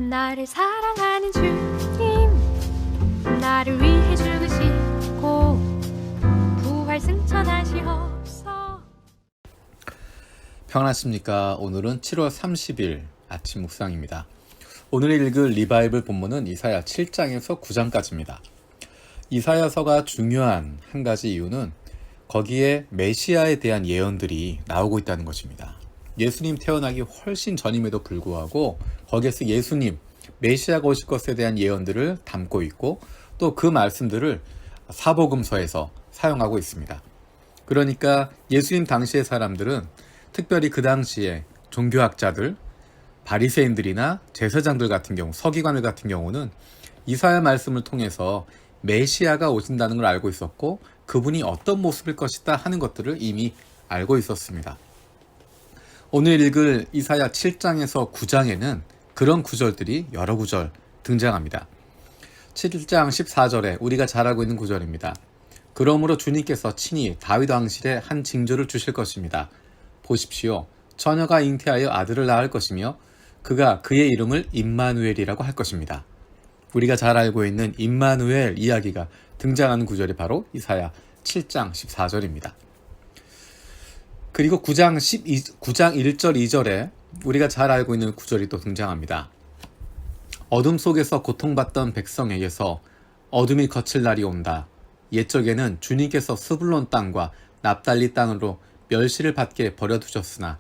나를 사랑하는 주님, 나를 위해 죽으시고 부활 승천하시옵소. 평안하십니까? 오늘은 7월 30일 아침 묵상입니다. 오늘 읽을 리바이블 본문은 이사야 7장에서 9장까지입니다. 이사야서가 중요한 한 가지 이유는 거기에 메시아에 대한 예언들이 나오고 있다는 것입니다. 예수님 태어나기 훨씬 전임에도 불구하고 거기에서 예수님, 메시아가 오실 것에 대한 예언들을 담고 있고 또 그 말씀들을 사복음서에서 사용하고 있습니다. 그러니까 예수님 당시의 사람들은 특별히 그 당시에 종교학자들, 바리새인들이나 제사장들 같은 경우, 서기관들 같은 경우는 이사야 말씀을 통해서 메시아가 오신다는 걸 알고 있었고 그분이 어떤 모습일 것이다 하는 것들을 이미 알고 있었습니다. 오늘 읽을 이사야 7장에서 9장에는 그런 구절들이 여러 구절 등장합니다. 7장 14절에 우리가 잘 알고 있는 구절입니다. 그러므로 주님께서 친히 다윗 왕실에 한 징조를 주실 것입니다. 보십시오. 처녀가 잉태하여 아들을 낳을 것이며 그가 그의 이름을 임마누엘이라고 할 것입니다. 우리가 잘 알고 있는 임마누엘 이야기가 등장하는 구절이 바로 이사야 7장 14절입니다. 그리고 9장 1절 2절에 우리가 잘 알고 있는 구절이 또 등장합니다. 어둠 속에서 고통받던 백성에게서 어둠이 거칠 날이 온다. 옛적에는 주님께서 스불론 땅과 납달리 땅으로 멸시를 받게 버려두셨으나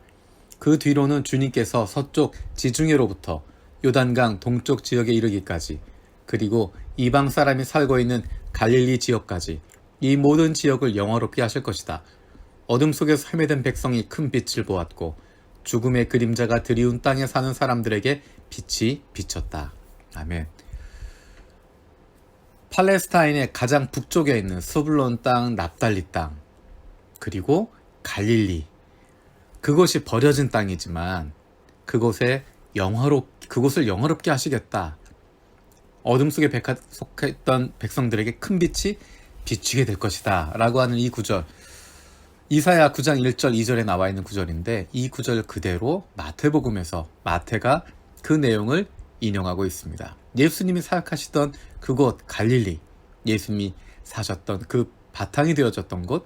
그 뒤로는 주님께서 서쪽 지중해로부터 요단강 동쪽 지역에 이르기까지 그리고 이방 사람이 살고 있는 갈릴리 지역까지 이 모든 지역을 영화롭게 하실 것이다. 어둠 속에서 헤매던 백성이 큰 빛을 보았고 죽음의 그림자가 드리운 땅에 사는 사람들에게 빛이 비쳤다. 아멘. 팔레스타인의 가장 북쪽에 있는 스불론 땅, 납달리 땅, 그리고 갈릴리. 그곳이 버려진 땅이지만 그곳을 영화롭게 하시겠다. 어둠 속에 속했던 백성들에게 큰 빛이 비추게 될 것이다. 라고 하는 이 구절. 이사야 9장 1절 2절에 나와 있는 구절인데 이 구절 그대로 마태복음에서 마태가 그 내용을 인용하고 있습니다. 예수님이 사역하시던 그곳 갈릴리, 예수님이 사셨던 그 바탕이 되어졌던 곳,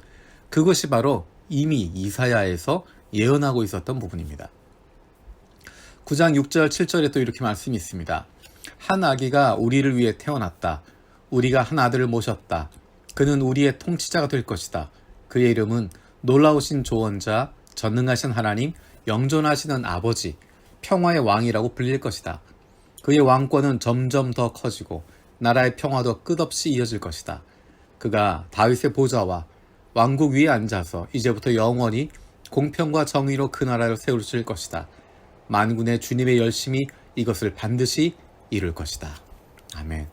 그것이 바로 이미 이사야에서 예언하고 있었던 부분입니다. 9장 6절 7절에 또 이렇게 말씀이 있습니다. 한 아기가 우리를 위해 태어났다. 우리가 한 아들을 모셨다. 그는 우리의 통치자가 될 것이다. 그의 이름은 놀라우신 조언자, 전능하신 하나님, 영존하시는 아버지, 평화의 왕이라고 불릴 것이다. 그의 왕권은 점점 더 커지고 나라의 평화도 끝없이 이어질 것이다. 그가 다윗의 보좌와 왕국 위에 앉아서 이제부터 영원히 공평과 정의로 그 나라를 세우실 것이다. 만군의 주님의 열심히 이것을 반드시 이룰 것이다. 아멘.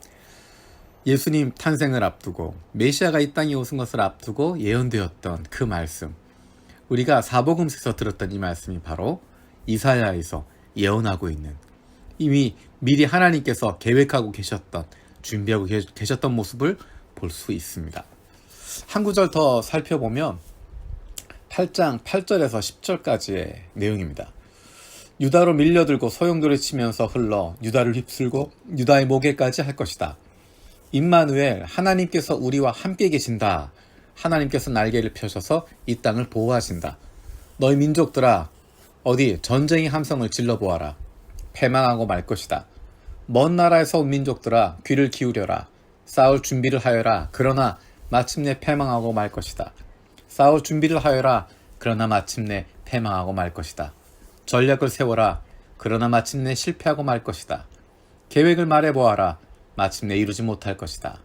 예수님 탄생을 앞두고 메시아가 이 땅에 오신 것을 앞두고 예언되었던 그 말씀, 우리가 사복음서에서 들었던 이 말씀이 바로 이사야에서 예언하고 있는, 이미 미리 하나님께서 계획하고 계셨던, 준비하고 계셨던 모습을 볼 수 있습니다. 한 구절 더 살펴보면 8장 8절에서 10절까지의 내용입니다. 유다로 밀려들고 소용돌이 치면서 흘러 유다를 휩쓸고 유다의 목에까지 할 것이다. 임마누엘, 하나님께서 우리와 함께 계신다. 하나님께서 날개를 펴셔서 이 땅을 보호하신다. 너희 민족들아, 어디 전쟁의 함성을 질러보아라. 패망하고 말 것이다. 먼 나라에서 온 민족들아, 귀를 기울여라. 싸울 준비를 하여라. 그러나 마침내 패망하고 말 것이다. 싸울 준비를 하여라. 그러나 마침내 패망하고 말 것이다. 전략을 세워라. 그러나 마침내 실패하고 말 것이다. 계획을 말해보아라. 마침내 이루지 못할 것이다.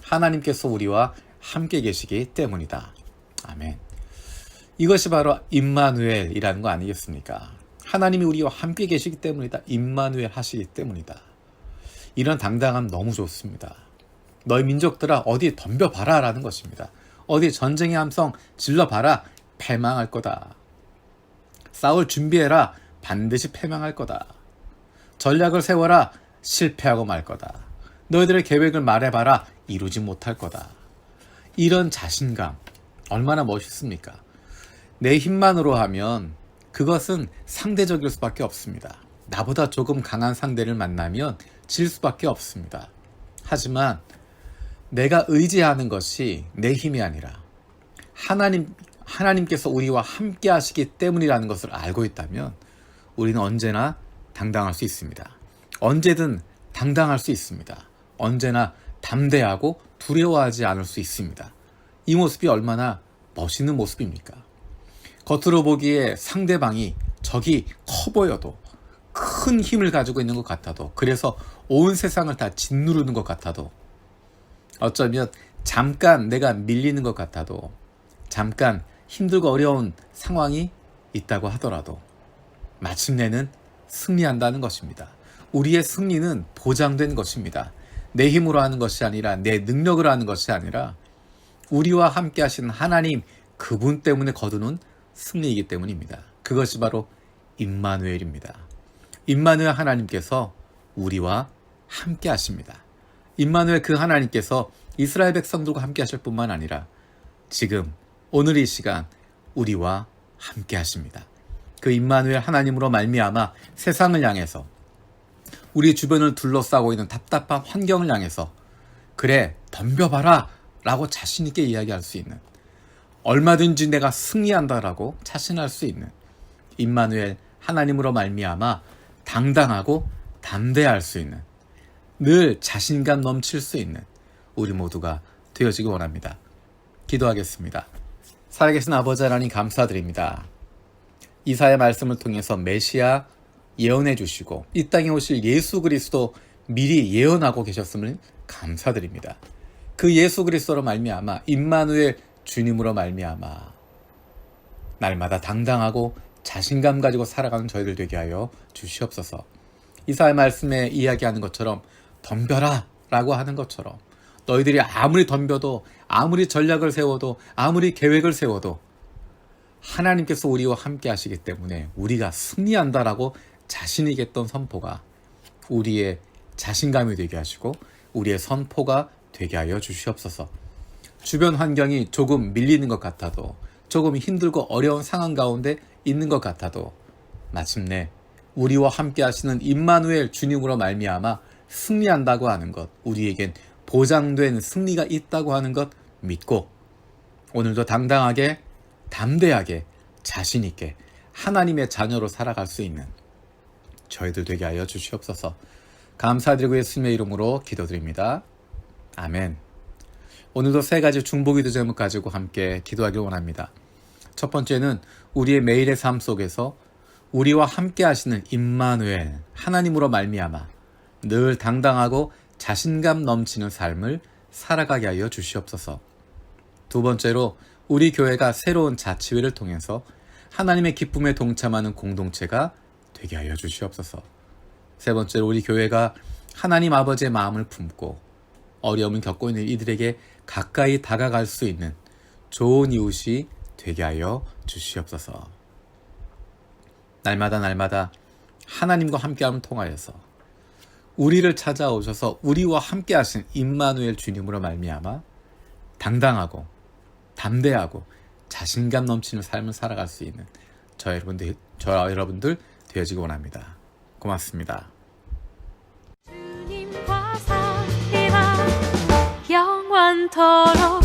하나님께서 우리와 함께 계시기 때문이다. 아멘. 이것이 바로 임마누엘이라는 거 아니겠습니까? 하나님이 우리와 함께 계시기 때문이다. 임마누엘 하시기 때문이다. 이런 당당함 너무 좋습니다. 너희 민족들아, 어디 덤벼봐라 라는 것입니다. 어디 전쟁의 함성 질러봐라. 패망할 거다. 싸울 준비해라. 반드시 패망할 거다. 전략을 세워라. 실패하고 말 거다. 너희들의 계획을 말해봐라. 이루지 못할 거다. 이런 자신감 얼마나 멋있습니까? 내 힘만으로 하면 그것은 상대적일 수밖에 없습니다. 나보다 조금 강한 상대를 만나면 질 수밖에 없습니다. 하지만 내가 의지하는 것이 내 힘이 아니라 하나님께서 우리와 함께 하시기 때문이라는 것을 알고 있다면 우리는 언제나 당당할 수 있습니다. 언제든 당당할 수 있습니다. 언제나 담대하고 두려워하지 않을 수 있습니다. 이 모습이 얼마나 멋있는 모습입니까? 겉으로 보기에 상대방이 적이 커 보여도, 큰 힘을 가지고 있는 것 같아도, 그래서 온 세상을 다 짓누르는 것 같아도, 어쩌면 잠깐 내가 밀리는 것 같아도, 잠깐 힘들고 어려운 상황이 있다고 하더라도 마침내는 승리한다는 것입니다. 우리의 승리는 보장된 것입니다. 내 힘으로 하는 것이 아니라, 내 능력으로 하는 것이 아니라 우리와 함께 하시는 하나님 그분 때문에 거두는 승리이기 때문입니다. 그것이 바로 임마누엘입니다. 임마누엘 하나님께서 우리와 함께 하십니다. 임마누엘 그 하나님께서 이스라엘 백성들과 함께 하실 뿐만 아니라 지금 오늘 이 시간 우리와 함께 하십니다. 그 임마누엘 하나님으로 말미암아 세상을 향해서, 우리 주변을 둘러싸고 있는 답답한 환경을 향해서 그래 덤벼봐라 라고 자신 있게 이야기할 수 있는, 얼마든지 내가 승리한다 라고 자신할 수 있는 임마누엘 하나님으로 말미암아 당당하고 담대할 수 있는, 늘 자신감 넘칠 수 있는 우리 모두가 되어지기 원합니다. 기도하겠습니다. 살아계신 아버지 하나님 감사드립니다. 이사야 말씀을 통해서 메시아 예언해 주시고 이 땅에 오실 예수 그리스도 미리 예언하고 계셨음을 감사드립니다. 그 예수 그리스도로 말미암아 임마누엘 주님으로 말미암아 날마다 당당하고 자신감 가지고 살아가는 저희들 되게 하여 주시옵소서. 이사야 말씀에 이야기하는 것처럼 덤벼라 라고 하는 것처럼 너희들이 아무리 덤벼도, 아무리 전략을 세워도, 아무리 계획을 세워도 하나님께서 우리와 함께 하시기 때문에 우리가 승리한다라고 자신있게 했던 선포가 우리의 자신감이 되게 하시고 우리의 선포가 되게 하여 주시옵소서. 주변 환경이 조금 밀리는 것 같아도, 조금 힘들고 어려운 상황 가운데 있는 것 같아도 마침내 우리와 함께 하시는 임마누엘 주님으로 말미암아 승리한다고 하는 것, 우리에겐 보장된 승리가 있다고 하는 것 믿고 오늘도 당당하게, 담대하게, 자신있게 하나님의 자녀로 살아갈 수 있는 저희들 되게 하여 주시옵소서. 감사드리고 예수님의 이름으로 기도드립니다. 아멘. 오늘도 세 가지 중보기도 제목 가지고 함께 기도하길 원합니다. 첫 번째는 우리의 매일의 삶 속에서 우리와 함께 하시는 임마누엘 하나님으로 말미암아 늘 당당하고 자신감 넘치는 삶을 살아가게 하여 주시옵소서. 두 번째로 우리 교회가 새로운 자치회를 통해서 하나님의 기쁨에 동참하는 공동체가 되게 하여 주시옵소서. 세 번째로 우리 교회가 하나님 아버지의 마음을 품고 어려움을 겪고 있는 이들에게 가까이 다가갈 수 있는 좋은 이웃이 되게 하여 주시옵소서. 날마다 하나님과 함께함을 통하여서 우리를 찾아오셔서 우리와 함께 하신 임마누엘 주님으로 말미암아 당당하고 담대하고 자신감 넘치는 삶을 살아갈 수 있는 저 여러분들 되어지기 원합니다. 고맙습니다. 주님과 사랑하 영원토록